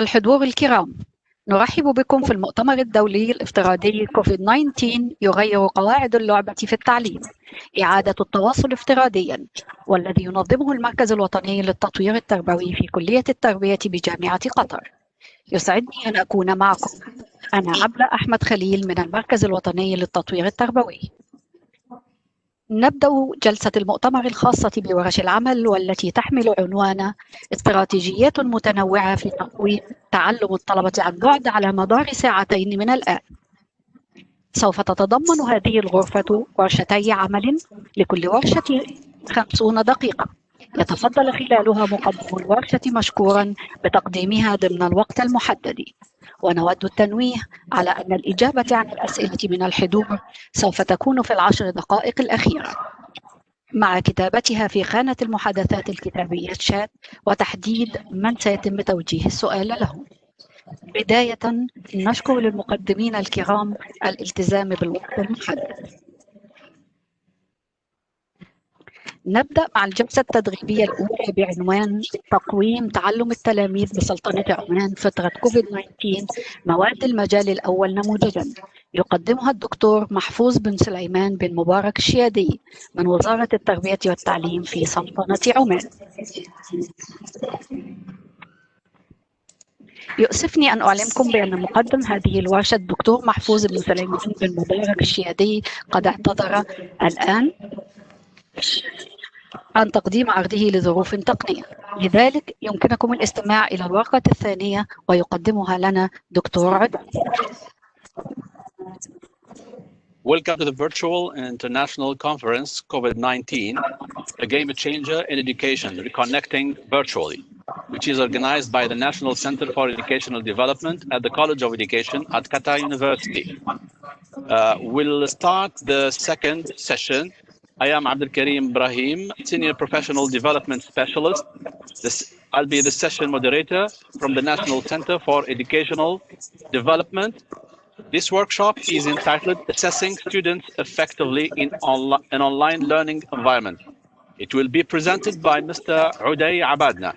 الحضور الكرام، نرحب بكم في المؤتمر الدولي الافتراضي كوفيد-19 يغير قواعد اللعبة في التعليم، إعادة التواصل افتراضيا، والذي ينظمه المركز الوطني للتطوير التربوي في كلية التربية بجامعة قطر. يسعدني أن أكون معكم. أنا عبلة أحمد خليل من المركز الوطني للتطوير التربوي. نبدأ جلسة المؤتمر الخاصة بورش العمل، والتي تحمل عنوان استراتيجيات متنوعة في تقويم تعلم الطلبة عن بعد على مدار ساعتين من الآن. سوف تتضمن هذه الغرفة ورشتي عمل، لكل ورشة 50 دقيقة، يتفضل خلالها مقدم الورشة مشكورا بتقديمها ضمن الوقت المحدد. ونود التنويه على أن الإجابة عن الأسئلة من الحضور سوف تكون في 10 دقائق الأخيرة، مع كتابتها في خانة المحادثات الكتابية شات، وتحديد من سيتم توجيه السؤال له. بداية، نشكر للمقدمين الكرام الالتزام بالوقت المحدد. نبدأ مع الجلسة التدريبية الأولى بعنوان تقويم تعلم التلاميذ بسلطنة عمان فترة كوفيد-19، مواد المجال الأول نموذجاً. يقدمها الدكتور محفوظ بن سليمان بن مبارك الشيادي من وزارة التربية والتعليم في سلطنة عمان. يؤسفني أن أعلمكم بأن مقدم هذه الورشة الدكتور محفوظ بن سليمان بن مبارك الشيادي قد اعتذر الآن عن تقديم عرضه لظروف تقنية، لذلك يمكنكم الاستماع إلى الورقة الثانية ويقدمها لنا دكتور عدى. Welcome to the virtual and international conference COVID-19, a game changer in education, reconnecting virtually, which is organized by the National Center for Educational Development at the College of Education at Qatar University. We'll start the second session. I am Abdul Karim Ibrahim, Senior Professional Development Specialist. I'll be the session moderator from the National Center for Educational Development. This workshop is entitled Assessing Students Effectively in an Online Learning Environment. It will be presented by Mr. Uday Abadna.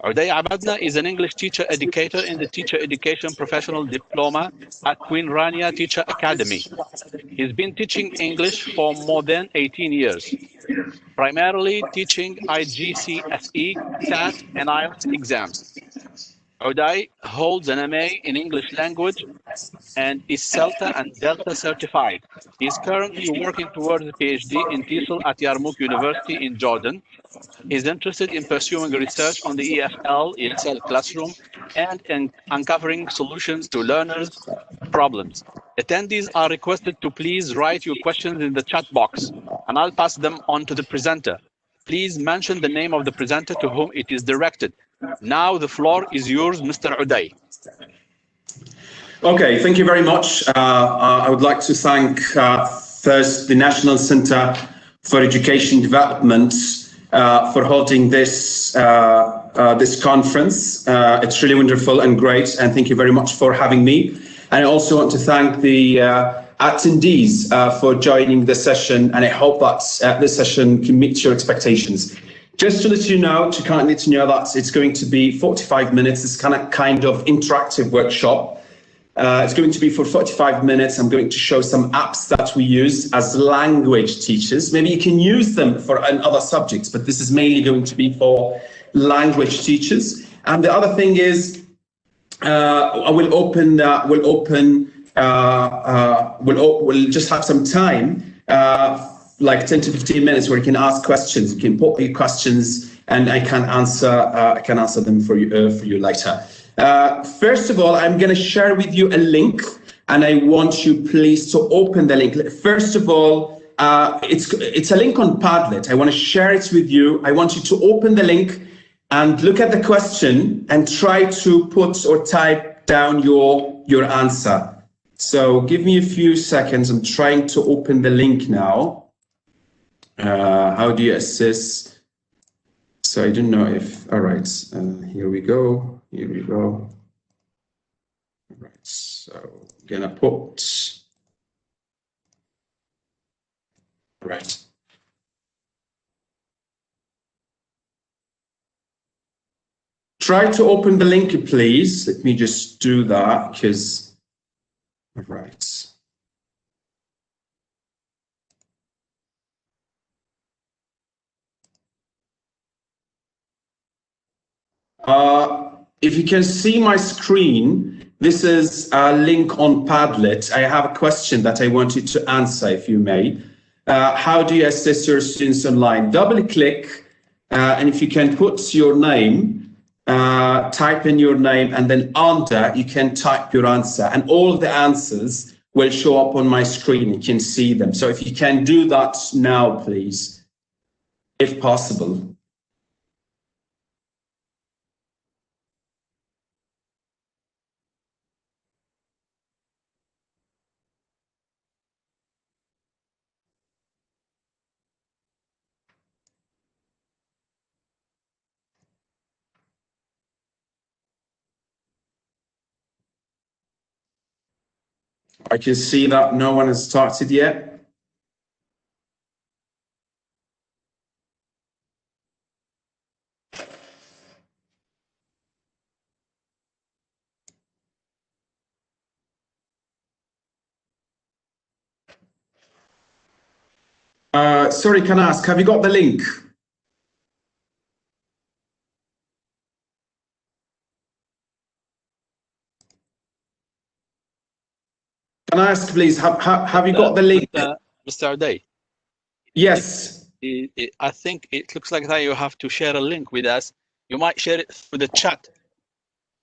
Uday Abadna is an English teacher educator in the Teacher Education Professional Diploma at Queen Rania Teacher Academy. He's been teaching English for more than 18 years, primarily teaching IGCSE, SAT, and IELTS exams. Uday holds an MA in English language and is CELTA and Delta certified. He is currently working towards a PhD in TESOL at Yarmouk University in Jordan. He is interested in pursuing research on the ESL classroom and in uncovering solutions to learners' problems. Attendees are requested to please write your questions in the chat box, and I'll pass them on to the presenter. Please mention the name of the presenter to whom it is directed. Now the floor is yours, Mr. Uday. Okay, thank you very much. I would like to thank first the National Center for Education Development for holding this this conference. It's really wonderful and great, and thank you very much for having me. And I also want to thank the attendees for joining the session, and I hope that this session can meet your expectations. Just to let you know, that it's going to be 45 minutes, this kind of interactive workshop. It's going to be for 45 minutes. I'm going to show some apps that we use as language teachers. Maybe you can use them for other subjects, but this is mainly going to be for language teachers. And the other thing is, we'll just have some time, like 10 to 15 minutes, where you can ask questions. You can put your questions, and I can answer them for you later. First of all, I'm going to share with you a link, and I want you please to open the link. First of all, it's a link on Padlet. I want to share it with you. I want you to open the link and look at the question and try to put or type down your answer. So give me a few seconds. I'm trying to open the link now. How do you assess? So I don't know if, all right, here we go. All right, so I'm gonna put, right. Try to open the link, please. Let me just do that because, all right. If you can see my screen, this is a link on Padlet. I have a question that I want you to answer, if you may. How do you assess your students online? Double click, and if you can put your name, type in your name, and then under, you can type your answer. And all the answers will show up on my screen. You can see them. So if you can do that now, please, if possible. I can see that no one has started yet. Sorry, can I ask, have you got the link? Can I ask, please, have you got the link? Mr. Day. Yes. I think it looks like that you have to share a link with us. You might share it through the chat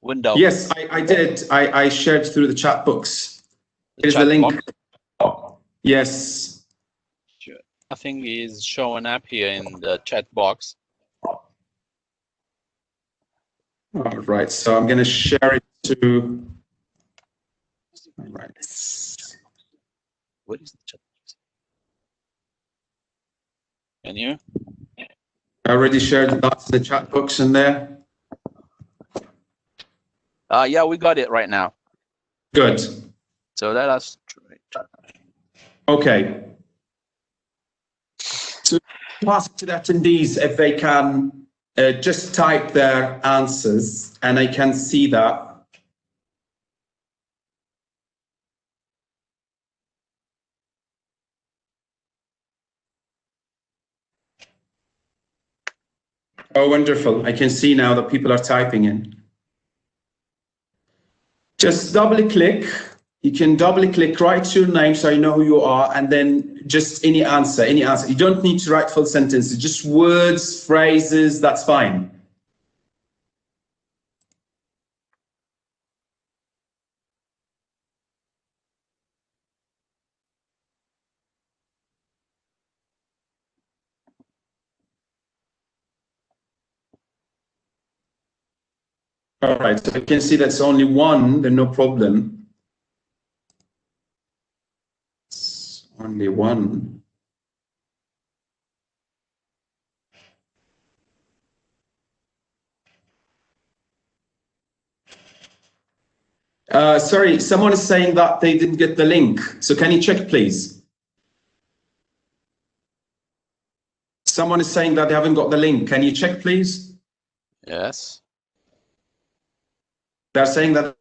window. Yes, I did. I shared through the chat box. Here's the link. Yes. Nothing is showing up here in the chat box. All right, so I'm going to share it to. All right. What is the chat box? Can you? I already shared that to the chat box in there. Yeah, we got it right now. Good. So let us try. Okay. So pass it to the attendees if they can just type their answers, and I can see that. Oh, wonderful. I can see now that people are typing in. Just double click. You can double click, write your name so I know who you are, and then just any answer, any answer. You don't need to write full sentences, just words, phrases, that's fine. All right, so you can see that's only one, then no problem. It's only one. Sorry, someone is saying that they didn't get the link. So can you check, please? Someone is saying that they haven't got the link. Can you check, please? Yes. They're saying that.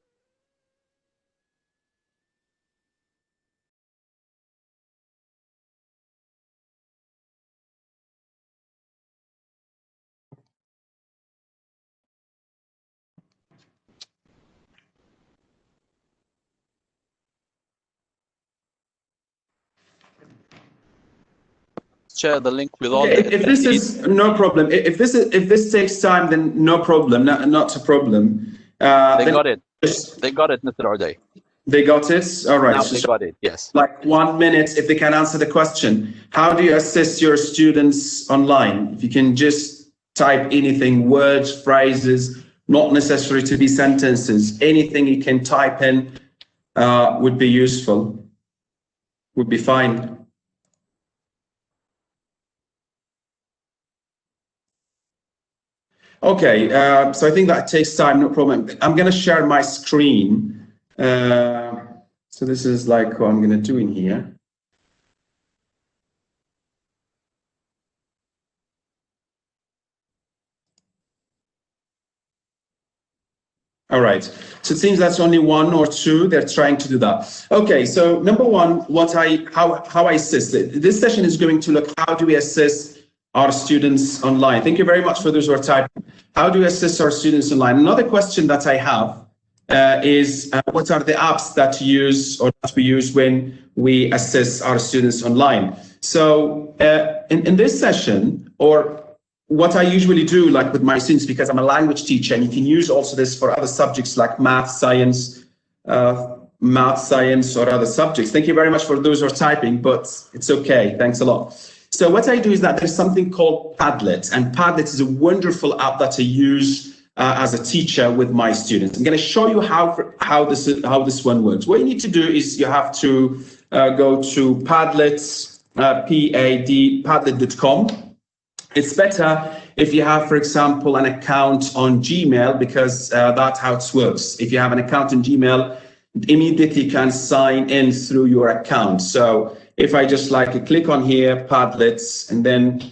Share the link with all Okay, the if this is no problem, if this takes time, then no problem, not a problem. They got it. They got it, Mr. Uday. They got it. All right. Now So they got it. Yes. like 1 minute, if they can answer the question. How do you assess your students online? If you can just type anything, words, phrases, not necessary to be sentences. Anything you can type in would be useful. Would be fine. Okay, so I think that takes time, no problem. I'm going to share my screen. So this is like what I'm going to do in here. All right. So it seems that's only one or two. They're trying to do that. Okay. So number one, how I assist. This session is going to look how do we assist our students online. Thank you very much for those who are typing. How do we assist our students online? Another question that I have is what are the apps that we use when we assist our students online? So in this session, or what I usually do, like with my students, because I'm a language teacher, and you can use also this for other subjects like math, science, or other subjects. Thank you very much for those who are typing, but it's okay. Thanks a lot. So what I do is that there's something called Padlet, and Padlet is a wonderful app that I use as a teacher with my students. I'm going to show you how this one works. What you need to do is you have to go to Padlet, padlet.com. It's better if you have, for example, an account on Gmail, because that's how it works. If you have an account in Gmail, immediately you can sign in through your account. So if I just click on here, Padlet, and then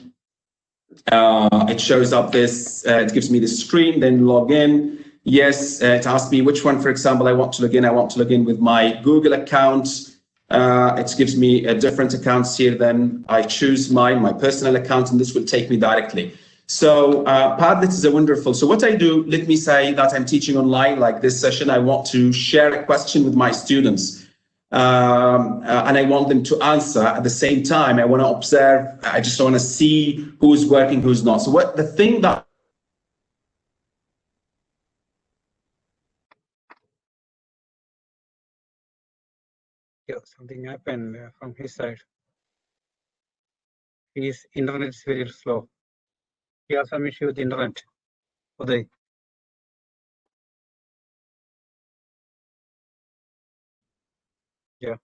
it shows up this, it gives me the screen, then log in. Yes, it asks me which one, for example, I want to log in. I want to log in with my Google account. It gives me different accounts here. Then I choose my personal account, and this will take me directly. So Padlet is a wonderful. So what I do, let me say that I'm teaching online, like this session. I want to share a question with my students, and I want them to answer at the same time. I want to observe. I just want to see who's working, who's not. So what the thing that Yeah, something happened from his side. His internet is very slow. He has some issue with internet. Uday. Yeah.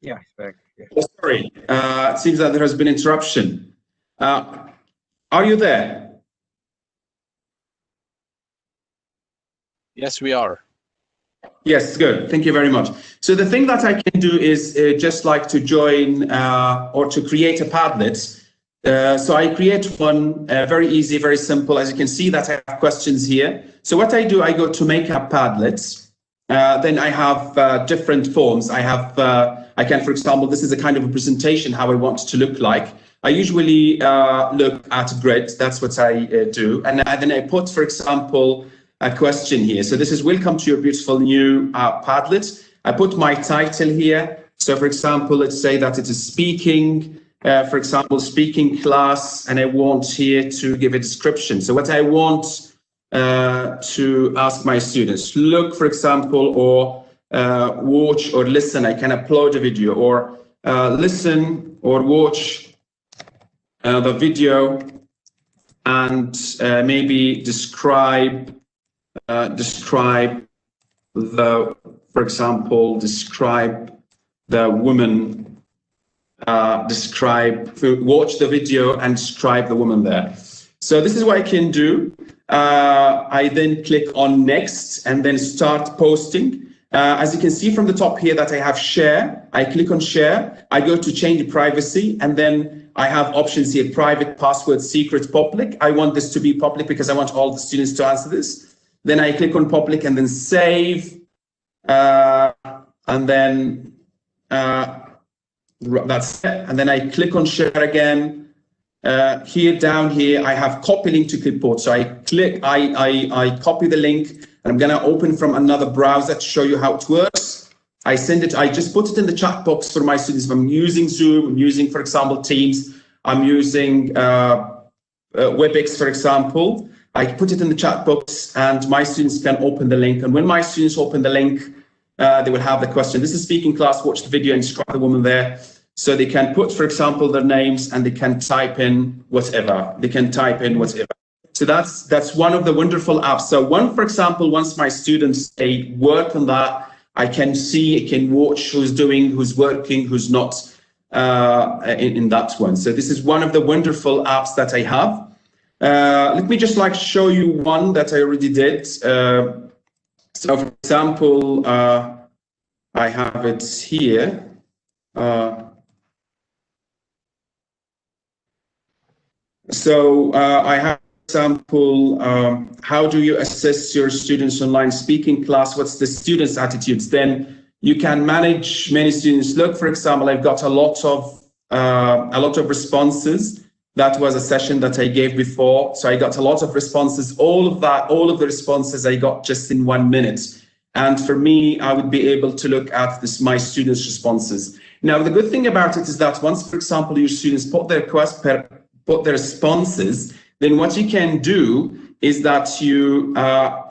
Yeah, it's back. Yeah. Oh, sorry, it seems that there has been interruption. Are you there? Yes, we are. Yes, good. Thank you very much. So the thing that I can do is just like to join or to create a Padlet. So I create one, very easy, very simple. As you can see that I have questions here. So what I do, I go to make up Padlets. Then I have different forms. I can, for example, this is a kind of a presentation, how I want it to look like. I usually look at grid. That's what I do. And then I put, for example, a question here. So this is welcome to your beautiful new Padlet. I put my title here. So for example, let's say that it is speaking, for example, speaking class, and I want here to give a description. So what I want to ask my students, look, for example, or watch or listen. I can upload a video, or listen or watch the video, and maybe describe the, for example, describe the woman, watch the video and describe the woman there. So this is what I can do. I then click on next and then start posting. As you can see from the top here that I have share, I click on share, I go to change privacy, and then I have options here, private, password, secret, public. I want this to be public because I want all the students to answer this. Then I click on public and then save, and then that's it. And then I click on share again. Here down here, I have copy link to clipboard. So I click, I copy the link, and I'm gonna open from another browser to show you how it works. I send it, I just put it in the chat box for my students. If I'm using Zoom, I'm using, for example, Teams, I'm using WebEx, for example. I put it in the chat box and my students can open the link. And when my students open the link, they will have the question. This is speaking class, watch the video and describe the woman there. So they can put, for example, their names, and they can type in whatever. So that's one of the wonderful apps. So for example, once my students they work on that, I can see, I can watch who's doing, who's working, who's not in that one. So this is one of the wonderful apps that I have. Let me just show you one that I already did. So for example, I have it here. I have, for example, how do you assess your students' online speaking class? What's the students' attitudes? Then you can manage many students. Look, for example, I've got a lot of responses. That was a session that I gave before. So I got a lot of responses. All of the responses I got just in 1 minute. And for me, I would be able to look at my students' responses. Now, the good thing about it is that once, for example, your students put their responses, then what you can do is that you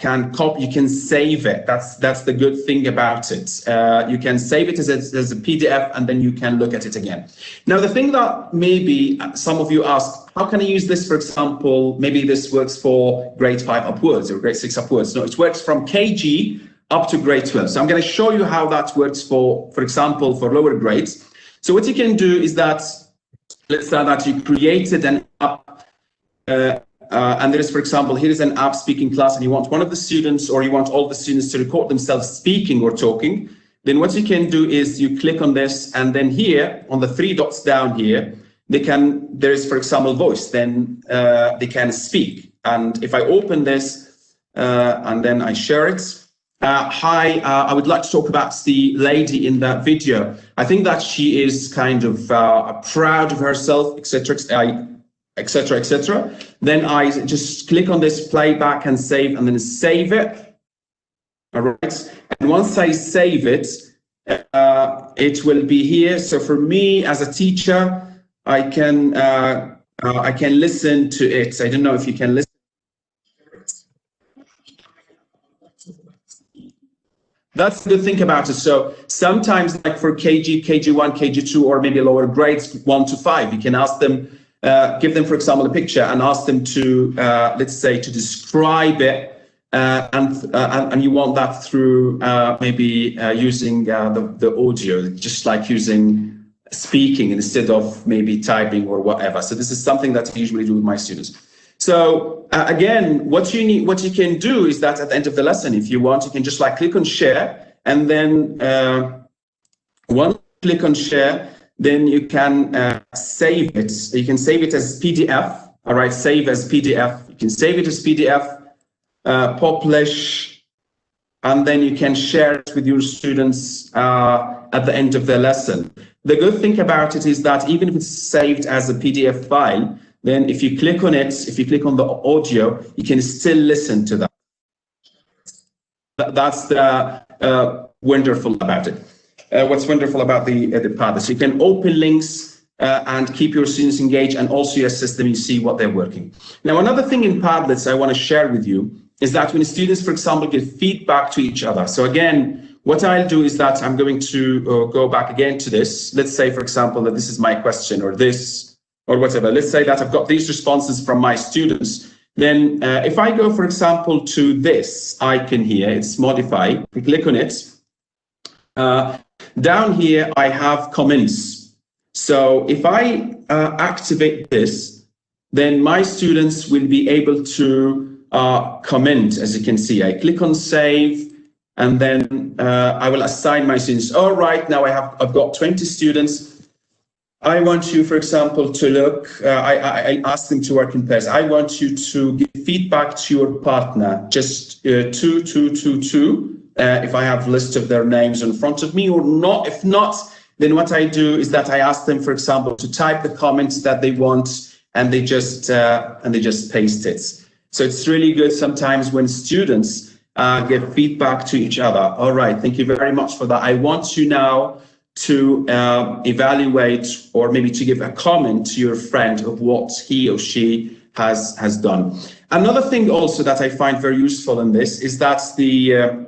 can copy, you can save it. That's the good thing about it. You can save it as a PDF, and then you can look at it again. Now, the thing that maybe some of you ask, how can I use this, for example, maybe this works for grade 5 upwards or grade 6 upwards. No, it works from KG up to grade 12. So I'm going to show you how that works for example, for lower grades. So what you can do is that, let's say that you created an app, and there is, for example, here is an app speaking class, and you want one of the students, or you want all the students to record themselves speaking or talking. Then what you can do is you click on this, and then here on the 3 dots down here, there is, for example, voice. Then they can speak. And if I open this and then I share it. Hi, I would like to talk about the lady in that video. I think that she is kind of proud of herself, etc., etc., etc. Then I just click on this playback and save, and then save it. All right. And once I save it, it will be here. So for me as a teacher, I can listen to it. I don't know if you can listen. That's the good thing about it. So sometimes, like for KG, KG1, KG2, or maybe lower grades 1 to 5, you can ask them, give them, for example, a picture and ask them to, let's say, to describe it, and you want that through maybe using the audio, just like using speaking instead of maybe typing or whatever. So this is something that I usually do with my students. So again, what you can do is that at the end of the lesson, if you want, you can just like click on share, and then once you click on share, then you can save it. You can save it as PDF. All right, save as PDF. You can save it as PDF, publish, and then you can share it with your students at the end of the lesson. The good thing about it is that even if it's saved as a PDF file, then if you click on it, if you click on the audio, you can still listen to that. That's the wonderful about it. What's wonderful about the Padlet. So you can open links and keep your students engaged, and also you assist them, you see what they're working. Now, another thing in Padlets I want to share with you is that when students, for example, give feedback to each other. So again, what I'll do is that I'm going to go back again to this. Let's say, for example, that this is my question, or this, or whatever. Let's say that I've got these responses from my students. Then if I go, for example, to this icon here, it's modify, we click on it. Down here, I have comments. So if I activate this, then my students will be able to comment, as you can see. I click on save, and then I will assign my students. All right, now I've got 20 students. I want you, for example, to look, I ask them to work in pairs. I want you to give feedback to your partner, just 2, 2, 2, 2, if I have a list of their names in front of me, or not. If not, then what I do is that I ask them, for example, to type the comments that they want, and they just paste it. So it's really good sometimes when students give feedback to each other. All right, thank you very much for that. I want you now to evaluate, or maybe to give a comment to your friend of what he or she has done. Another thing also that I find very useful in this is that the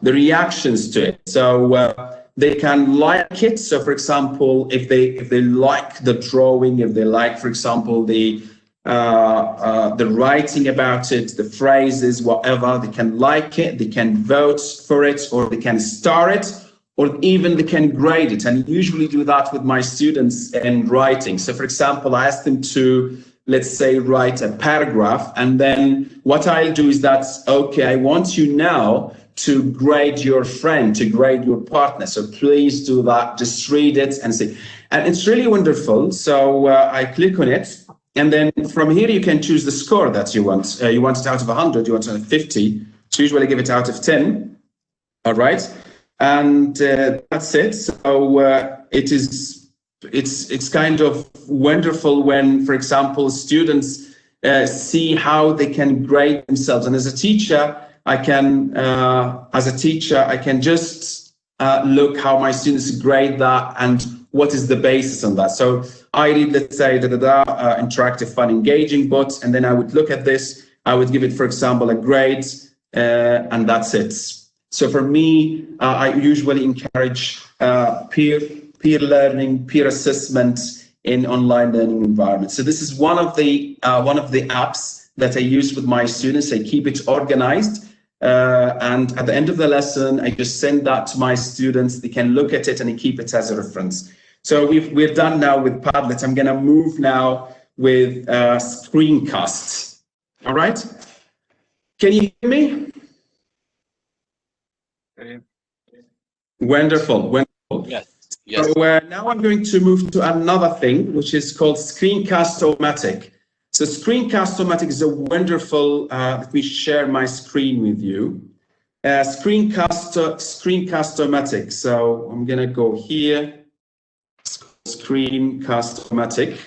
reactions to it. So they can like it. So for example, if they like the drawing, if they like, for example, the writing about it, the phrases, whatever, they can like it, they can vote for it, or they can star it, or even they can grade it. And I usually do that with my students in writing. So for example, I ask them to, let's say, write a paragraph, and then what I'll do is that, okay, I want you now to grade your friend, to grade your partner. So please do that. Just read it and see. And it's really wonderful. So I click on it. And then from here, you can choose the score that you want. You want it out of 100, you want it out of 50. So usually give it out of 10. All right. And that's it. So it's kind of wonderful when, for example, students see how they can grade themselves. And as a teacher, I can just look how my students grade that and what is the basis on that. So I read, let's say, interactive, fun, engaging bots, and then I would look at this. I would give it, for example, a grade, and that's it. So for me, I usually encourage peer learning, peer assessment in online learning environments. So this is one of the apps that I use with my students. I keep it organized. And at the end of the lesson, I just send that to my students. They can look at it and keep it as a reference. So we're done now with Padlet. I'm going to move now with screencasts. All right? Can you hear me? Wonderful. Wonderful. Yes. Yes. So now I'm going to move to another thing, which is called Screencast-O-Matic. So Screencast-O-Matic is a wonderful, let me share my screen with you. Screencast-O-Matic. So I'm going to go here. Screencast-O-Matic.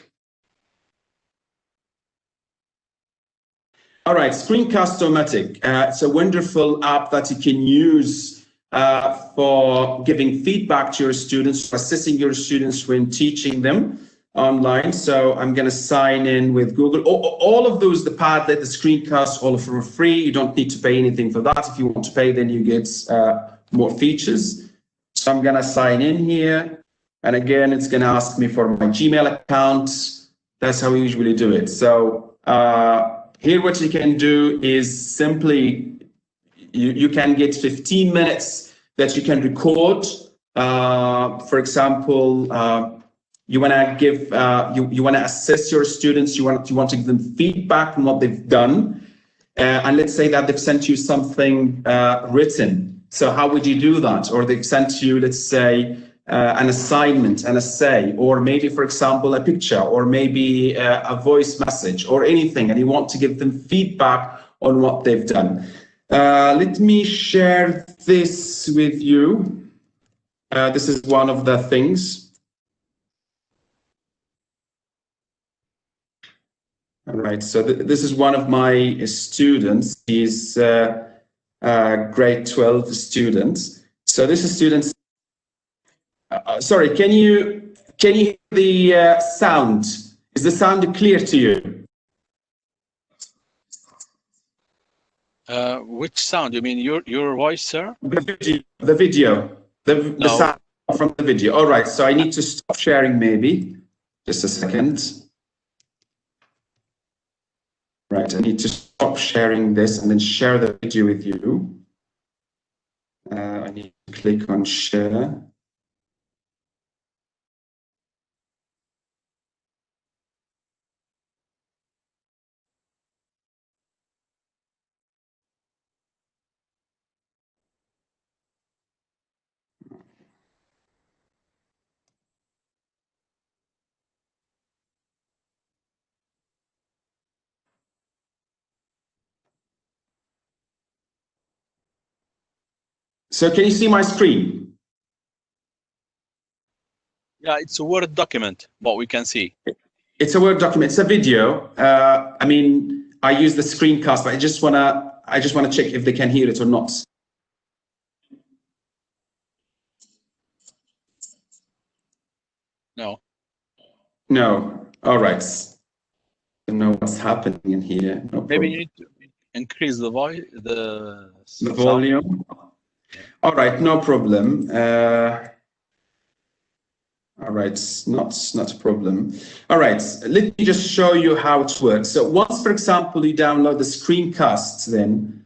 All right, Screencast-O-Matic. It's a wonderful app that you can use for giving feedback to your students, for assessing your students when teaching them online. So I'm going to sign in with Google. All of those, the Padlet, the screencast, all for free. You don't need to pay anything for that. If you want to pay, then you get more features. So I'm going to sign in here. And again, it's going to ask me for my Gmail account. That's how we usually do it. So here, what you can do is simply, you can get 15 minutes that you can record. For example, you want to give, you want to assess your students. You want to give them feedback on what they've done. And let's say that they've sent you something written. So how would you do that? Or they've sent you, let's say, an assignment, an essay, or maybe, for example, a picture, or maybe a voice message, or anything, and you want to give them feedback on what they've done. Let me share this with you. This is one of the things. All right, so this is one of my students. He's a grade 12 student. So this is students. Sorry, can you hear the sound? Is the sound clear to you? Which sound? You mean your voice, sir? The video. The sound from the video. All right, so I need to stop sharing maybe. Just a second. Right, I need to stop sharing this and then share the video with you. I need to click on share. So can you see my screen? Yeah, it's a Word document, what we can see. It's a Word document. It's a video. I mean, I use the screencast, but I just wanna check if they can hear it or not. No. No. All right. I don't know what's happening in here. No Maybe problem. you need to increase the voice, the volume. All right, no problem. All right, not a problem. All right, let me just show you how it works. So once, for example, you download the screencast, then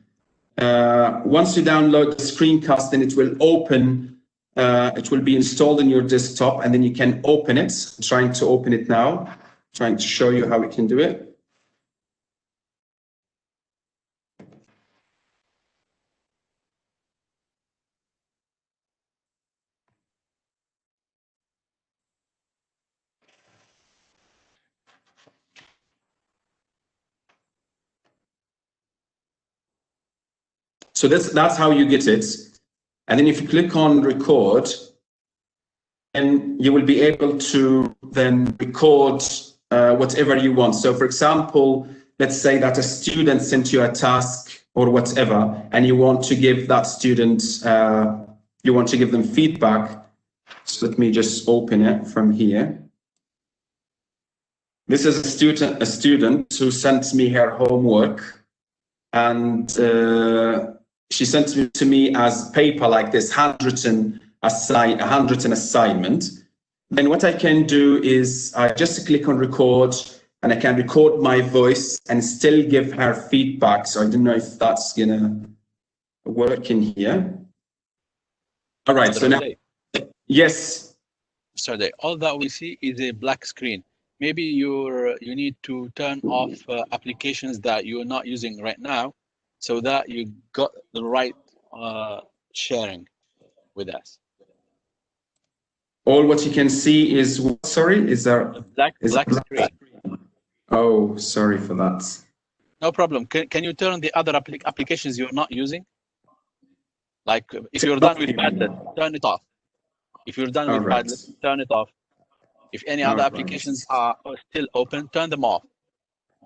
once you download the screencast, then it will open. It will be installed in your desktop, and then you can open it. I'm trying to open it now. Trying to show you how we can do it. So that's how you get it. And then if you click on record, then you will be able to then record whatever you want. So for example, let's say that a student sent you a task or whatever, and you want to give that student, you want to give them feedback. So let me just open it from here. This is a student who sent me her homework, and she sent it to me as paper like this, handwritten assignment. Then what I can do is I just click on record, and I can record my voice and still give her feedback. So I don't know if that's gonna work in here. All right, so now, yes. Sorry, all that we see is a black screen. Maybe you need to turn off applications that you're not using right now, so that you got the right sharing with us. All what you can see is, sorry, is there a black screen? Oh, sorry for that. No problem. Can you turn the other applications you're not using? Like if you're done with Padlet, turn it off. If you're done with Padlet, turn it off. If any other applications are still open, turn them off.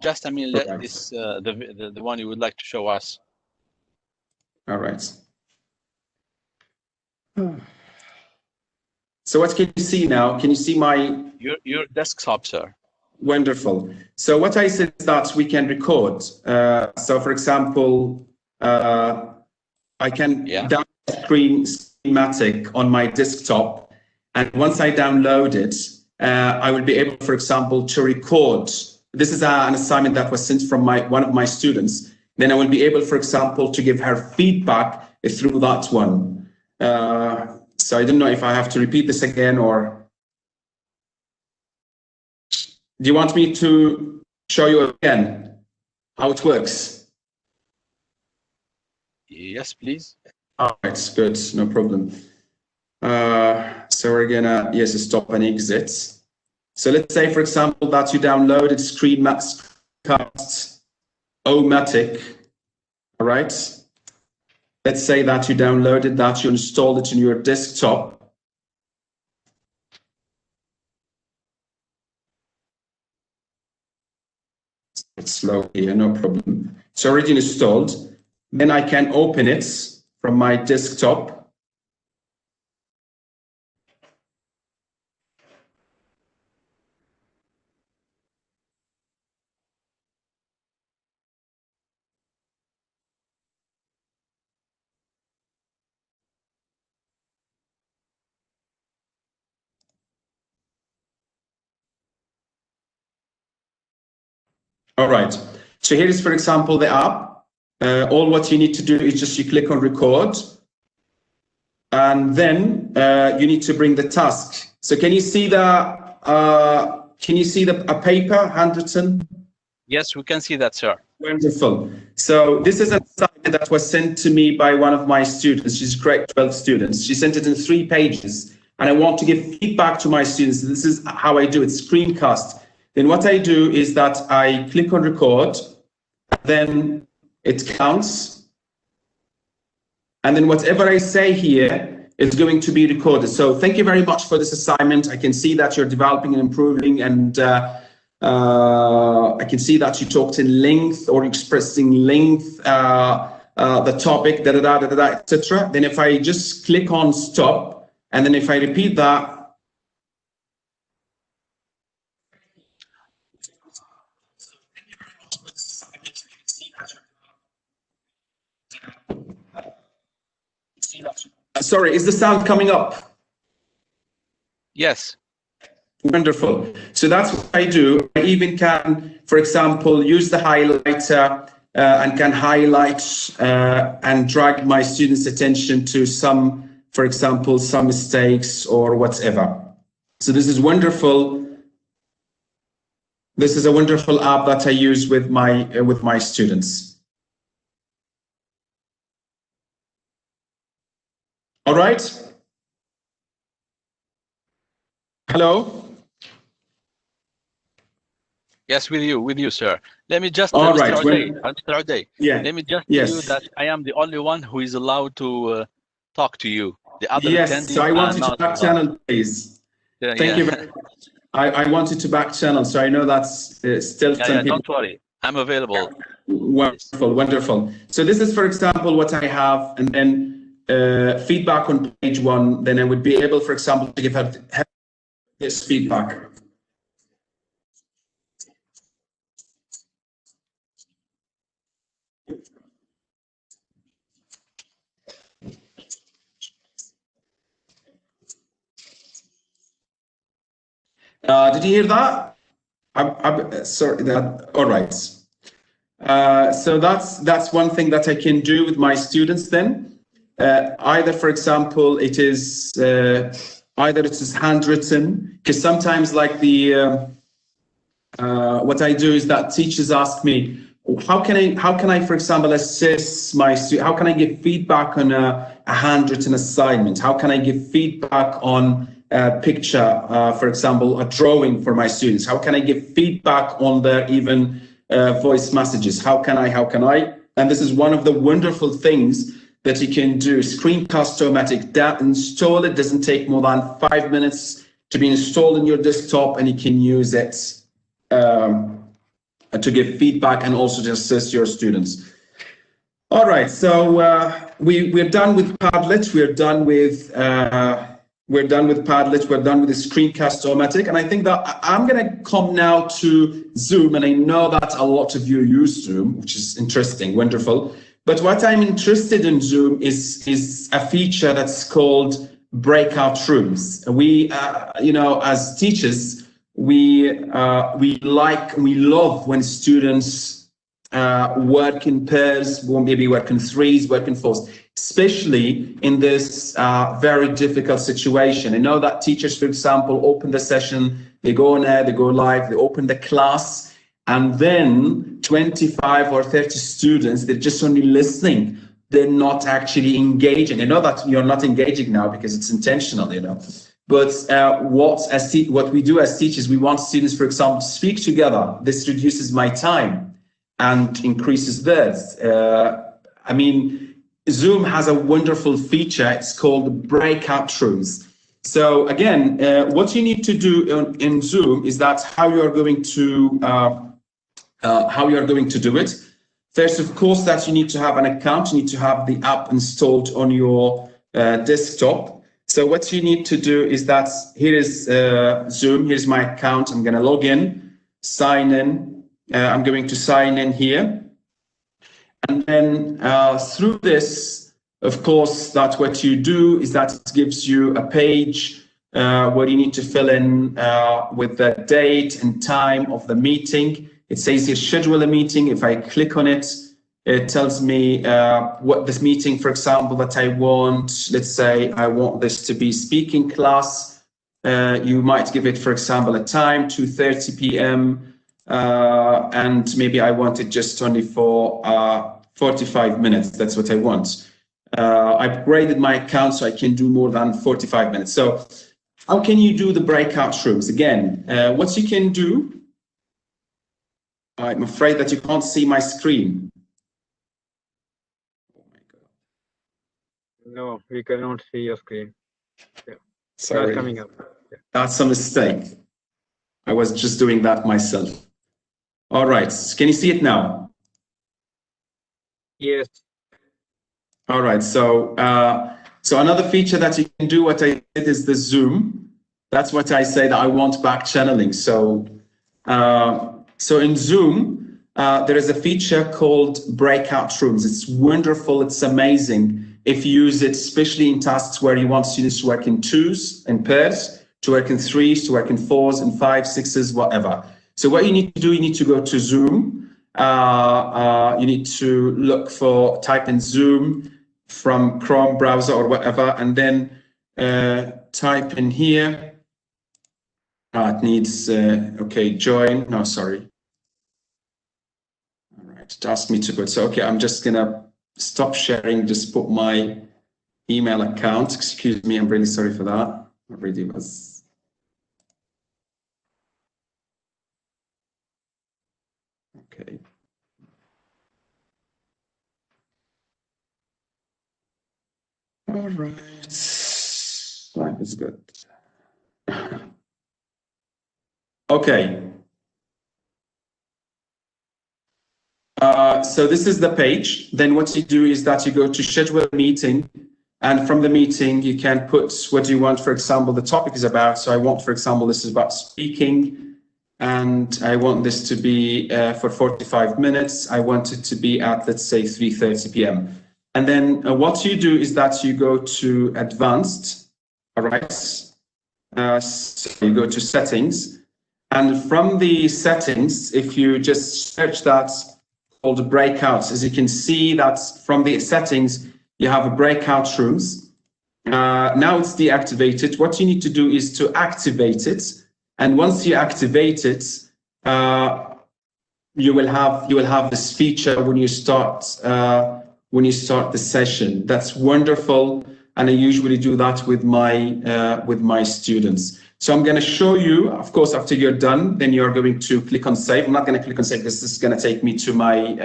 Just, I mean, let this the one you would like to show us. All right. So what can you see now? Can you see my your desktop, sir? Wonderful. So what I said is that we can record. So for example, I can download Screenmatic on my desktop, and once I download it, I will be able, for example, to record. This is an assignment that was sent from one of my students. Then I will be able, for example, to give her feedback through that one. So I don't know if I have to repeat this again, or do you want me to show you again how it works? Yes, please. All right, good, no problem. So we're gonna, yes, stop and exit. So let's say, for example, that you downloaded Screencast-O-Matic, all right? Let's say that you downloaded that, you installed it in your desktop. It's slow here, no problem. It's already installed. Then I can open it from my desktop. All right, so here is, for example, the app. All what you need to do is just you click on record, and then you need to bring the task. So can you see a paper handwritten? Yes, we can see that, sir. Wonderful. So this is an assignment that was sent to me by one of my students. She's grade 12 students. She sent it in 3 pages, and I want to give feedback to my students. This is how I do it, screencast. Then what I do is that I click on record, then it counts, and then whatever I say here is going to be recorded. So thank you very much for this assignment. I can see that you're developing and improving, and I can see that you talked in length or expressing length, the topic, etc. Then if I just click on stop, and then if I repeat that, sorry, is the sound coming up? Yes. Wonderful. So that's what I do. I even can, for example, use the highlighter and can highlight and drag my students' attention to some, for example, some mistakes or whatever. So this is wonderful. This is a wonderful app that I use with my students. All right. Hello. Yes, with you, sir. Let me just, All Mr. right. Mr. Uday, Yeah. let me just Yes. tell you that I am the only one who is allowed to talk to you. The other Yes. attendees So I are want you to not back allowed. channel, please. Yeah, Thank you very much. I wanted to back channel, so I know that's still some people. Don't worry. I'm available. Wonderful, wonderful. So this is, for example, what I have, and then feedback on page 1. Then I would be able, for example, to give her this feedback. Did you hear that? Sorry. All right. So that's one thing that I can do with my students. Then either, for example, it is handwritten, because sometimes, like what I do is that teachers ask me, how can I, for example, assess my student? How can I give feedback on a handwritten assignment? How can I give feedback on a picture, for example, a drawing for my students? How can I give feedback on their even voice messages? How can I? And this is one of the wonderful things that you can do. Screencast-O-Matic, that install it, doesn't take more than 5 minutes to be installed in your desktop, and you can use it to give feedback and also to assist your students. All right, so we're done with Padlet. We're done with Padlet. We're done with the Screencast-O-Matic, and I think that I'm going to come now to Zoom, and I know that a lot of you use Zoom, which is interesting, wonderful. But what I'm interested in Zoom is a feature that's called breakout rooms. We, as teachers, we love when students work in pairs, maybe work in threes, work in fours, especially in this very difficult situation. I know that teachers, for example, open the session, they go on air, they go live, they open the class, and then 25 or 30 students, they're just only listening. They're not actually engaging. I know that you're not engaging now because it's intentional, But what we do as teachers, we want students, for example, to speak together. This reduces my time and increases theirs. Zoom has a wonderful feature. It's called breakout rooms. So again, what you need to do in Zoom is that how you are going to do it. First, of course, that you need to have an account. You need to have the app installed on your desktop. So what you need to do is that here is Zoom. Here's my account. I'm going to log in, sign in. I'm going to sign in here. And then through this, of course, that what you do is that it gives you a page where you need to fill in with the date and time of the meeting. It says here, schedule a meeting. If I click on it, it tells me what this meeting, for example, that I want. Let's say I want this to be speaking class. You might give it, for example, a time, 2:30 p.m. And maybe I want it just only for 45 minutes. That's what I want. I upgraded my account so I can do more than 45 minutes. So how can you do the breakout rooms? Again, what you can do, I'm afraid that you can't see my screen. Oh my God. No, we cannot see your screen. Yeah. Sorry. Not coming up. Yeah. That's a mistake. I was just doing that myself. All right. Can you see it now? Yes. All right. So another feature that you can do, what I did is the Zoom. That's what I say that I want back channeling. So in Zoom, there is a feature called breakout rooms. It's wonderful. It's amazing. If you use it, especially in tasks where you want students to work in twos and pairs, to work in threes, to work in fours and five, sixes, whatever. So what you need to do, you need to go to Zoom. You need to type in Zoom from Chrome browser or whatever, and then type in here. It needs, join. No, sorry. All right, it asked me to put, so okay, I'm just gonna stop sharing, just put my email account. Excuse me, I'm really sorry for that. I really was. Okay. All right. Life is good. Okay. So this is the page. Then what you do is that you go to schedule a meeting, and from the meeting you can put what you want. For example, the topic is about. So I want, for example, this is about speaking, and I want this to be for 45 minutes. I want it to be at, let's say, 3:30 p.m. And then what you do is that you go to advanced, all right? So you go to settings, and from the settings, if you just search that called breakouts, as you can see that from the settings, you have a breakout rooms. Now it's deactivated. What you need to do is to activate it. And once you activate it, you will have this feature when you start the session. That's wonderful, and I usually do that with my students. So I'm going to show you. Of course, after you're done, then you're going to click on save. I'm not going to click on save because this is going to take me to my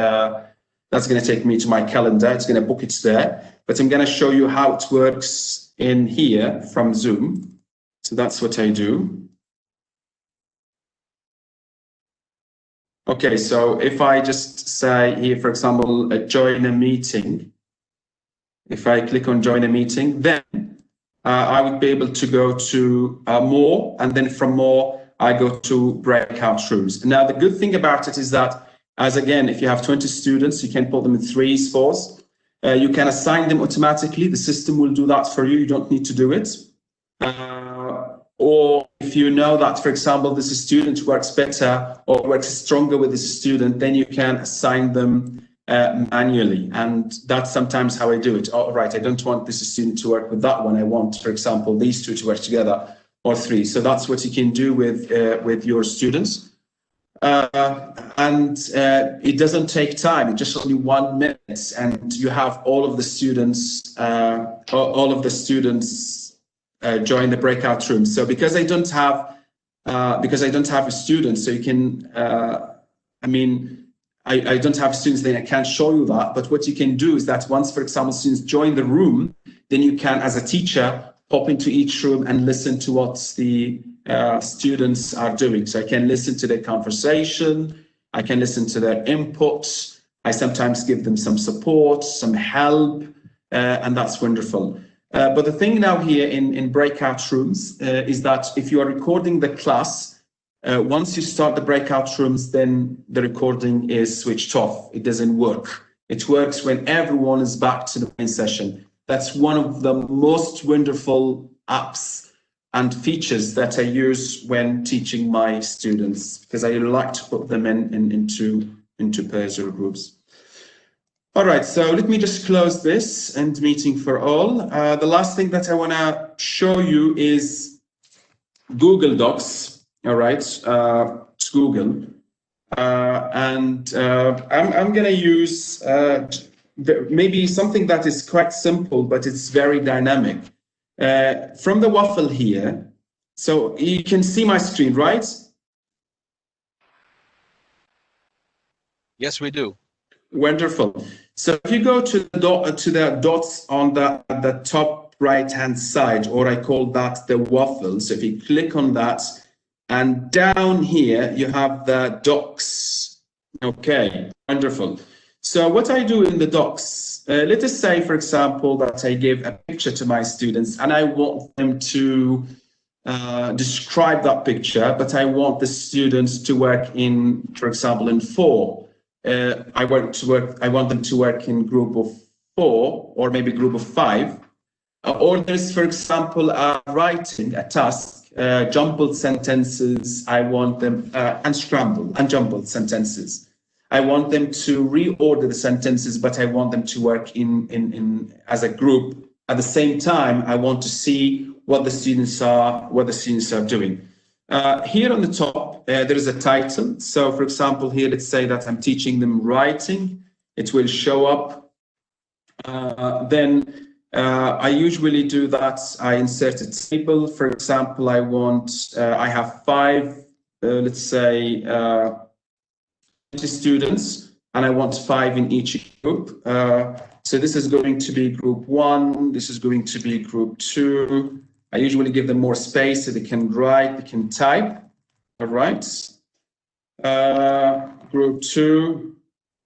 that's going to take me to my calendar. It's going to book it there. But I'm going to show you how it works in here from Zoom. So that's what I do. Okay, so if I just say here, for example, join a meeting, if I click on join a meeting, then I would be able to go to more, and then from more, I go to breakout rooms. Now, the good thing about it is that, as again, if you have 20 students, you can put them in 3s, 4s. You can assign them automatically. The system will do that for you. You don't need to do it. Or if you know that, for example, this student works better or works stronger with this student, then you can assign them manually. And that's sometimes how I do it. All right, I don't want this student to work with that one. I want, for example, these two to work together, or 3. So that's what you can do with your students. And it doesn't take time. It's just only 1 minute, and you have all of the students join the breakout room. So because I don't have a student, so you can I don't have students, then I can't show you that. But what you can do is that once, for example, students join the room, then you can, as a teacher, pop into each room and listen to what the students are doing. So I can listen to their conversation, I can listen to their inputs, I sometimes give them some support, some help, and that's wonderful. But the thing now here in breakout rooms is that if you are recording the class, once you start the breakout rooms, then the recording is switched off. It doesn't work. It works when everyone is back to the main session. That's one of the most wonderful apps and features that I use when teaching my students, because I like to put them into pairs or groups. All right, so let me just close this and meeting for all. The last thing that I want to show you is Google Docs. All right, it's Google. I'm going to use maybe something that is quite simple, but it's very dynamic. From the waffle here, so you can see my screen, right? Yes, we do. Wonderful. So if you go to the dots on the top right-hand side, or I call that the waffle. So if you click on that, and down here you have the docs. Okay, wonderful. So what I do in the docs, let us say, for example, that I give a picture to my students and I want them to describe that picture, but I want the students to work in, for example, in 4. I want them to work in group of 4 or maybe group of 5. Or there's, for example, writing a task, jumbled sentences. I want them unjumbled sentences. I want them to reorder the sentences, but I want them to work in as a group. At the same time, I want to see what the students are doing. Here on the top, there is a title. So, for example, here, let's say that I'm teaching them writing. It will show up. Then I usually do that. I insert a table. For example, I have 5, let's say, students, and I want 5 in each group. So this is going to be group 1, this is going to be group 2. I usually give them more space so they can write, they can type. All right. Group 2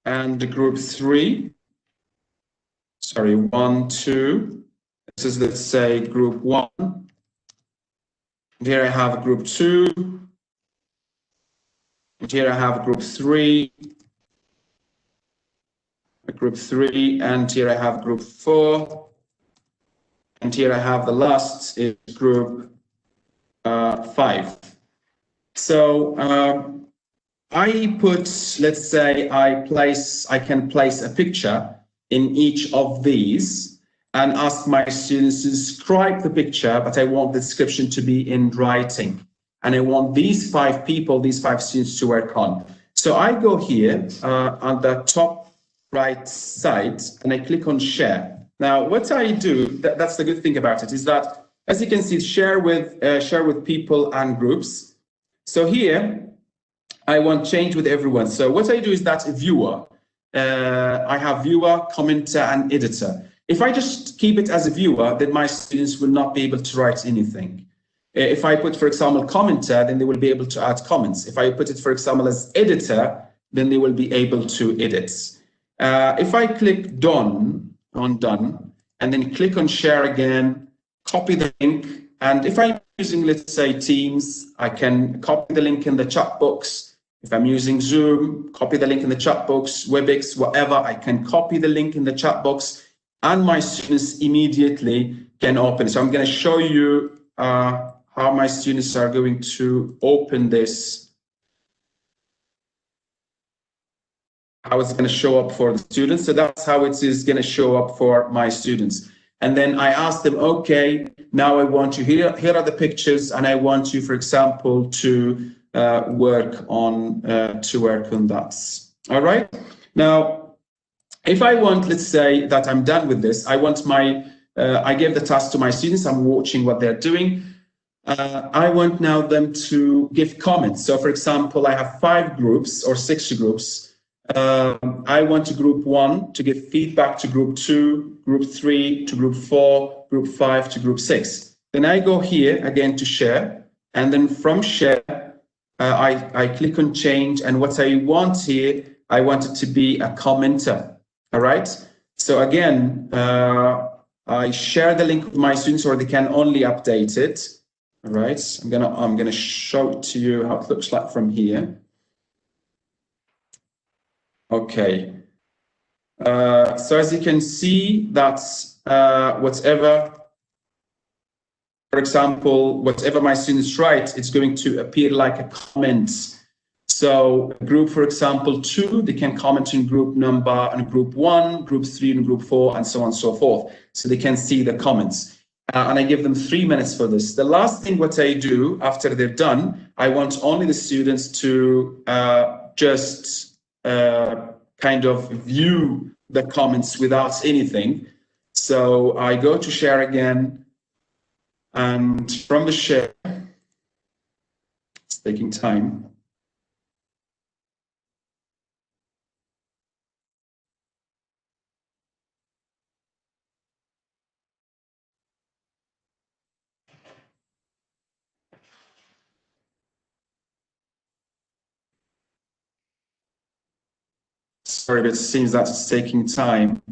and group 3. Sorry, 1, 2. This is, let's say, group 1. Here I have group 2. And here I have group 3. Group 3, and here I have group 4. And here I have the last is group 5. So I put, let's say, I can place a picture in each of these and ask my students to describe the picture, but I want the description to be in writing. And I want these 5 people, these 5 students to work on. So I go here on the top right side and I click on share. Now, what I do, that's the good thing about it, is that, as you can see, share with people and groups. So here, I want change with everyone. So what I do is that viewer, I have viewer, commenter, and editor. If I just keep it as a viewer, then my students will not be able to write anything. If I put, for example, commenter, then they will be able to add comments. If I put it, for example, as editor, then they will be able to edit. If I click done, and then click on share again, copy the link, and if I'm using, let's say, Teams, I can copy the link in the chat box. If I'm using Zoom, copy the link in the chat box, WebEx, whatever, I can copy the link in the chat box, and my students immediately can open. So I'm going to show you how my students are going to open this. How it's going to show up for the students. So that's how it is going to show up for my students. And then I ask them, okay, now I want you, here are the pictures, and I want you, for example, to work on that. All right. Now, if I want, let's say that I'm done with this, I want I gave the task to my students, I'm watching what they're doing. I want now them to give comments. So for example, I have 5 groups or 6 groups. I want to group 1 to give feedback to group 2, group 3 to group 4, group 5 to group 6. Then I go here again to share, and then from share, I click on change, and what I want here, I want it to be a commenter. All right. So again, I share the link with my students, or they can only update it. All right. I'm gonna show it to you how it looks like from here. Okay, so as you can see, that's whatever, for example, whatever my students write, it's going to appear like a comment. So group, for example, 2, they can comment in group number, and group 1, group 3, and group 4, and so on and so forth. So they can see the comments. And I give them 3 minutes for this. The last thing what I do after they're done, I want only the students to just kind of view the comments without anything. So I go to share again, and from the share, it's taking time. Sorry, but it seems that it's taking time.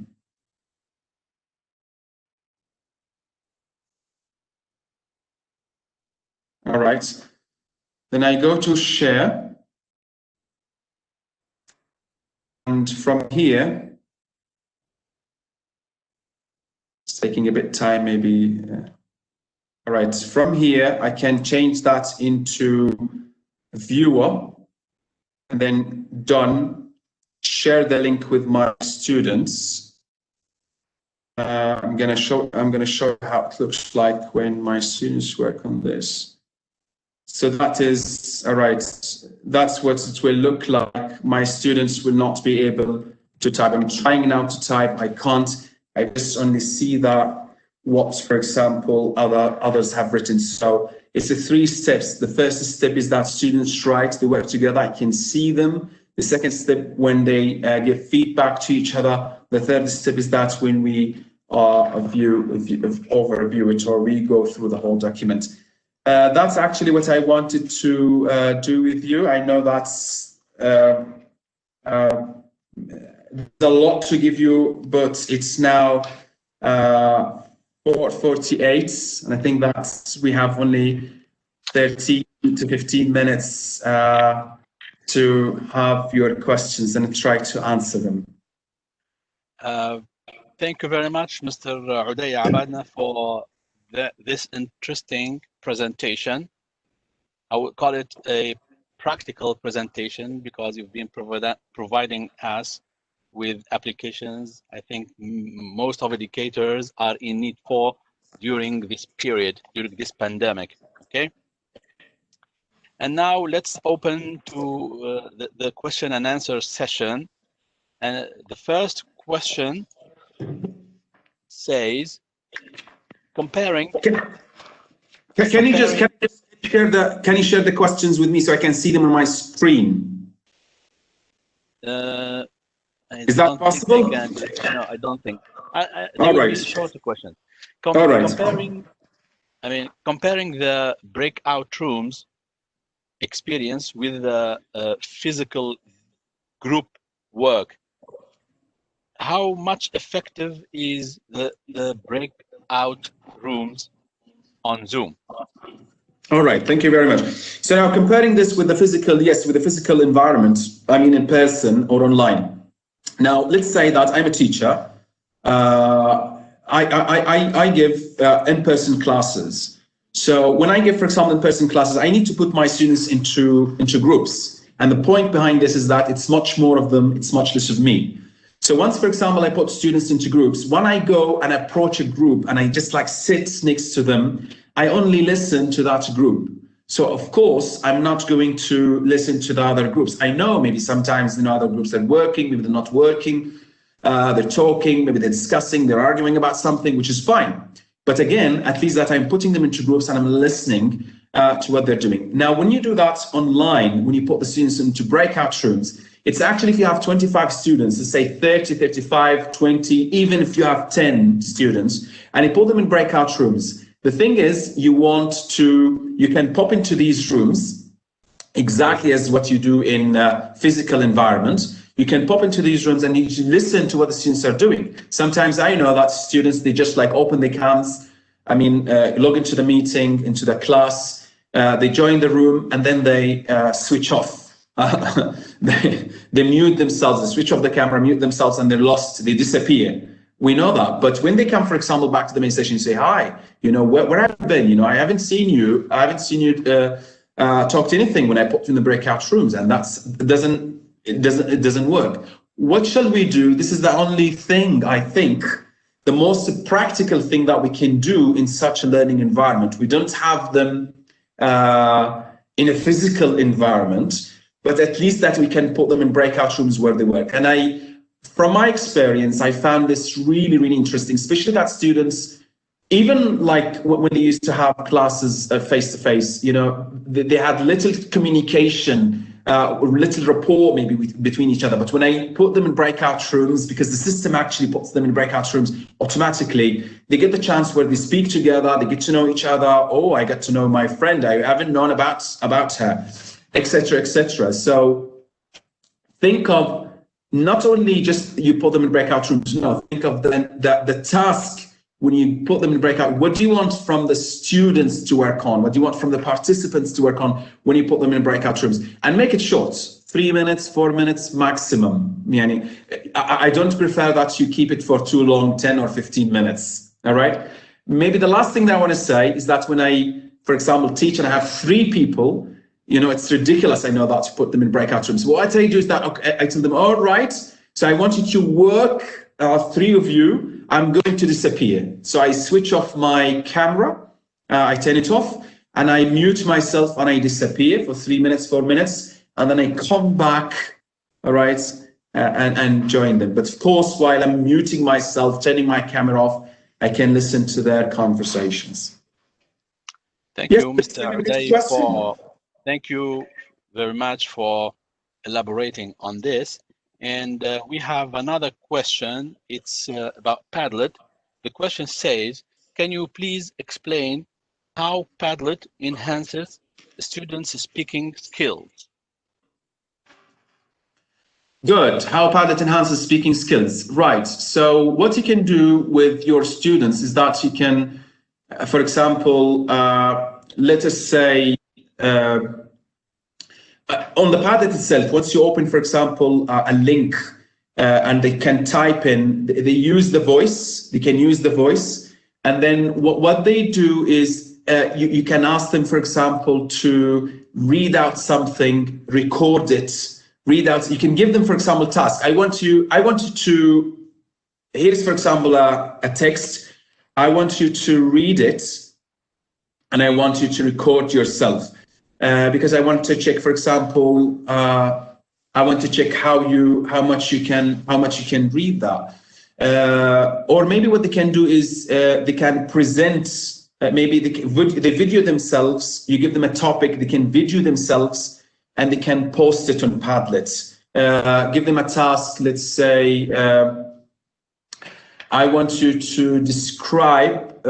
All right. Then I go to share. And from here, it's taking a bit of time, maybe. All right. From here, I can change that into viewer, and then done. Share the link with my students. I'm gonna show how it looks like when my students work on this. So that is all right. That's what it will look like. My students will not be able to type. I'm trying now to type. I can't. I just only see that what, for example, others have written. So it's a 3 steps. The first step is that students write. They work together. I can see them. The second step, when they give feedback to each other. The third step is that when we overview it, or we go through the whole document. That's actually what I wanted to do with you. I know that's there's a lot to give you, but it's now 4:48, and I think we have only 30 to 15 minutes to have your questions and try to answer them. Thank you very much, Mr. Uday Abadna, for this interesting presentation. I would call it a practical presentation because you've been providing us with applications I think most of educators are in need for during this period, during this pandemic. Okay. And now let's open to the question and answer session. And the first question says, comparing. Can you share the questions with me so I can see them on my screen? Is that possible? No, I don't think. All right. Short question. All right. Comparing the breakout rooms experience with the physical group work, how much effective is the breakout rooms on Zoom? All right, thank you very much. So now comparing this with the physical, yes, with the physical environment, I mean in person or online. Now, let's say that I'm a teacher. I give in-person classes. So when I give, for example, in-person classes, I need to put my students into groups. And the point behind this is that it's much more of them, it's much less of me. So once, for example, I put students into groups, when I go and approach a group and I just like sit next to them, I only listen to that group. So of course, I'm not going to listen to the other groups. I know maybe sometimes other groups are working, maybe they're not working, they're talking, maybe they're discussing, they're arguing about something, which is fine. But again, at least that I'm putting them into groups and I'm listening to what they're doing. Now, when you do that online, when you put the students into breakout rooms, it's actually if you have 25 students, let's say 30, 35, 20, even if you have 10 students, and you put them in breakout rooms, the thing is you can pop into these rooms exactly as what you do in physical environment. You can pop into these rooms and you listen to what the students are doing. Sometimes I know that students, they just like open the cams, log into the meeting, into the class, they join the room and then they switch off. They mute themselves, they switch off the camera, mute themselves, and they're lost, they disappear. We know that. But when they come, for example, back to the main session and say, hi, where have you been? I haven't seen you. Talk to anything when I put you in the breakout rooms, and it doesn't work. What shall we do? This is the only thing, I think, the most practical thing that we can do in such a learning environment. We don't have them in a physical environment, but at least that we can put them in breakout rooms where they work. And from my experience, I found this really, really interesting, especially that students, even like when they used to have classes face-to-face, they had little communication, little rapport maybe between each other. But when I put them in breakout rooms, because the system actually puts them in breakout rooms automatically, they get the chance where they speak together, they get to know each other. Oh, I get to know my friend, I haven't known about her, etc., etc. So think of not only just you put them in breakout rooms, think of the task when you put them in breakout. What do you want from the students to work on? What do you want from the participants to work on when you put them in breakout rooms? And make it short, 3 minutes, 4 minutes maximum. I don't prefer that you keep it for too long, 10 or 15 minutes, all right? Maybe the last thing that I want to say is that when I, for example, teach and I have 3 people, it's ridiculous, I know that, to put them in breakout rooms. What I do is that I tell them, all right, so I want you to work, 3 of you, I'm going to disappear. So I switch off my camera, I turn it off, and I mute myself and I disappear for 3 minutes, 4 minutes, and then I come back, all right, and join them. But of course, while I'm muting myself, turning my camera off, I can listen to their conversations. Thank you, Mr. Uday, thank you very much for elaborating on this. And we have another question. It's about Padlet. The question says, can you please explain how Padlet enhances students' speaking skills? Good. How Padlet enhances speaking skills. Right. So what you can do with your students is that you can, for example, let us say, on the Padlet itself, once you open, for example, a link and they can type in, they use the voice, they can use the voice. And then what they do is you can ask them, for example, to read out something, record it, read out. You can give them, for example, task. I want you to, here's, for example, a text. I want you to read it and I want you to record yourself. Because I want to check, for example, I want to check how much you can read that. Or maybe what they can do is they can present, maybe they video themselves. You give them a topic, they can video themselves, and they can post it on Padlet. Give them a task. Let's say I want you to describe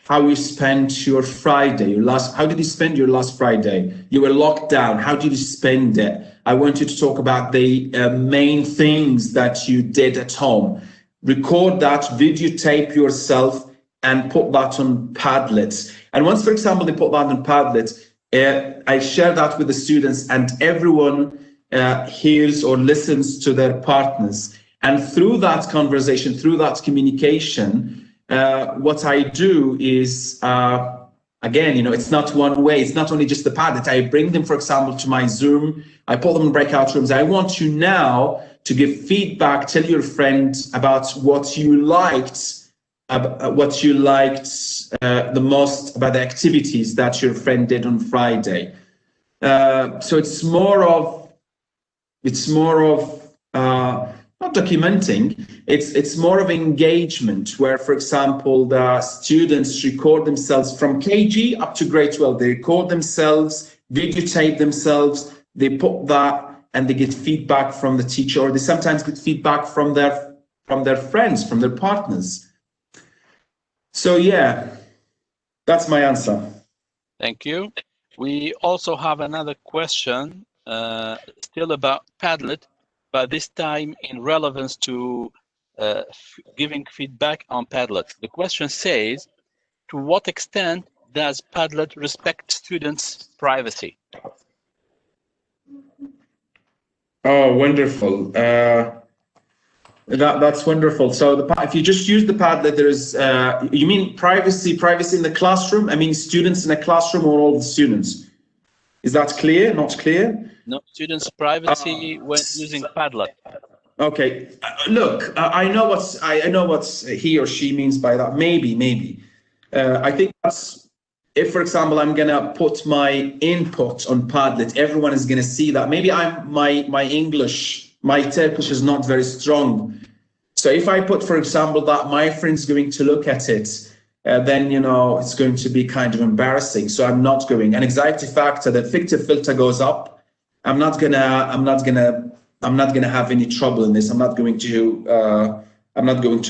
how you spent your Friday, how did you spend your last Friday? You were locked down. How did you spend it? I want you to talk about the main things that you did at home. Record that, videotape yourself, and put that on Padlet. And once, for example, they put that on Padlet, I share that with the students, and everyone hears or listens to their partners. And through that conversation, through that communication, what I do is, again, it's not one way. It's not only just the Padlet. I bring them, for example, to my Zoom. I put them in breakout rooms. I want you now to give feedback. Tell your friend about what you liked, the most about the activities that your friend did on Friday. So it's more of not documenting, it's more of engagement where, for example, the students record themselves from KG up to grade 12. They record themselves, videotape themselves, they put that, and they get feedback from the teacher, or they sometimes get feedback from their friends, from their partners. So yeah, that's my answer. Thank you. We also have another question, still about Padlet, but this time in relevance to giving feedback on Padlet. The question says, to what extent does Padlet respect students' privacy? Oh, wonderful. That's wonderful. So if you just use the Padlet, there's, you mean privacy in the classroom? I mean students in a classroom, or all the students? Is that clear? Not clear? No, students' privacy when using Padlet. Okay, look, I know what he or she means by that. Maybe. I think that's, if, for example, I'm gonna put my input on Padlet, everyone is gonna see that. Maybe my Turkish is not very strong. So if I put, for example, that my friend's going to look at it, then it's going to be kind of embarrassing. So I'm not going. An anxiety factor, the fictive filter goes up. I'm not gonna have any trouble in this. I'm not going to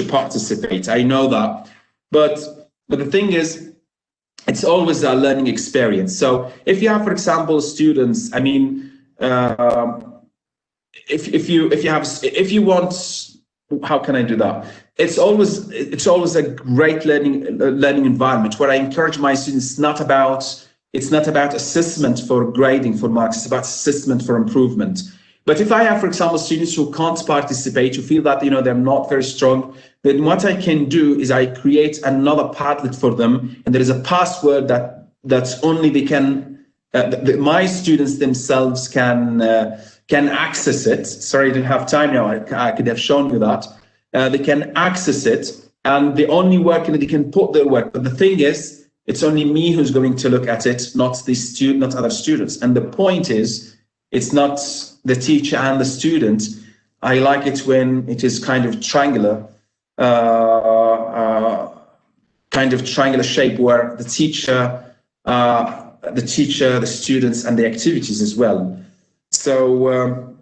participate. I know that, but the thing is, it's always a learning experience. So if you have, for example, students, I mean, if you want, how can I do that? It's always a great learning environment where I encourage my students. It's not about assessment for grading for marks. It's about assessment for improvement. But if I have, for example, students who can't participate, who feel that they're not very strong, then what I can do is I create another Padlet for them, and there is a password that's only they can. My students themselves can access it. Sorry, I didn't have time now. I could have shown you that. They can access it, and the only work, and they can put their work. But the thing is, it's only me who's going to look at it, not other students. And the point is, it's not the teacher and the student. I like it when it is kind of triangular shape, where the teacher, the students, and the activities as well. So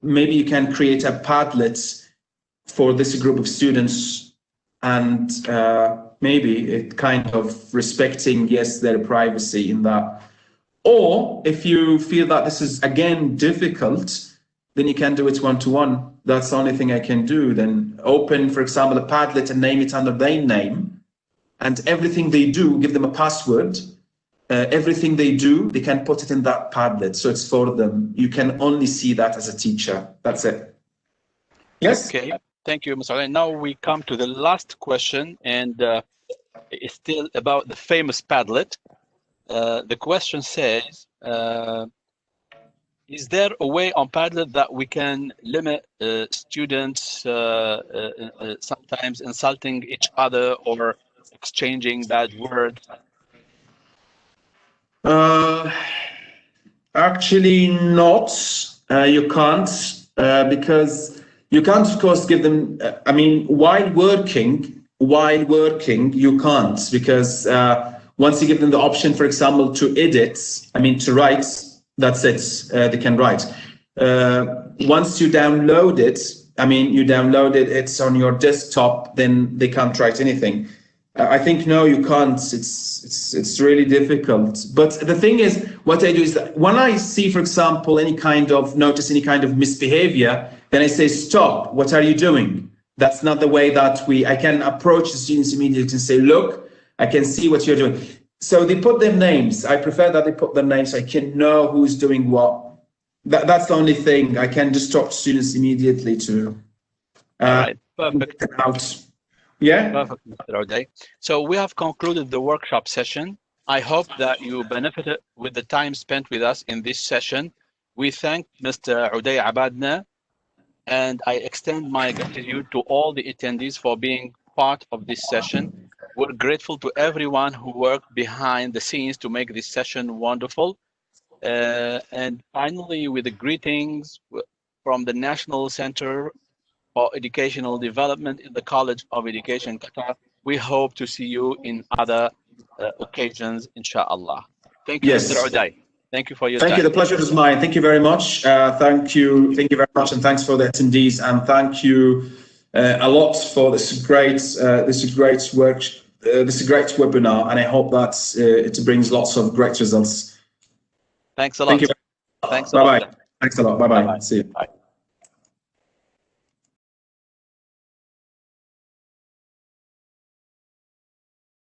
maybe you can create a Padlet for this group of students, and maybe it kind of respecting, yes, their privacy in that. Or if you feel that this is again difficult, then you can do it one-to-one. That's the only thing I can do. Then open, for example, a Padlet and name it under their name, and everything they do, give them a password. Everything they do, they can put it in that Padlet, so it's for them. You can only see that as a teacher. That's it. Yes? Okay, thank you, Mr. Ali. Now we come to the last question, and it's still about the famous Padlet. The question says, is there a way on Padlet that we can limit students sometimes insulting each other or exchanging bad words? Actually not. You can't, because you can't, of course, give them, I mean, while working, you can't, because once you give them the option, for example, to edit, I mean, to write, that's it, they can write. Once you download it, I mean, you downloaded it's on your desktop, then they can't write anything. I think, no, you can't. It's really difficult. But the thing is, what I do is that when I see, for example, notice any kind of misbehavior, then I say, stop, what are you doing? That's not the way that I can approach the students immediately and say, look, I can see what you're doing. So they put their names. I prefer that they put their names so I can know who's doing what. That's the only thing. I can just talk to students immediately to Right, perfect. Out. Yeah. Perfect, Mr. Uday. So we have concluded the workshop session. I hope that you benefited with the time spent with us in this session. We thank Mr. Uday Abadna, and I extend my gratitude to all the attendees for being part of this session. We're grateful to everyone who worked behind the scenes to make this session wonderful. And finally, with the greetings from the National Center for Educational Development in the College of Education, Qatar. We hope to see you in other occasions, inshallah. Thank you, Yes. Mr. Uday. Thank you for your time. Thank you. The pleasure is mine. Thank you very much. Thank you very much, and thanks for the attendees. And thank you a lot for this great work, this great webinar. And I hope that it brings lots of great results. Thanks a lot. Thank you. Thanks a lot. Bye bye. Thanks a lot. Bye bye. See you. Bye.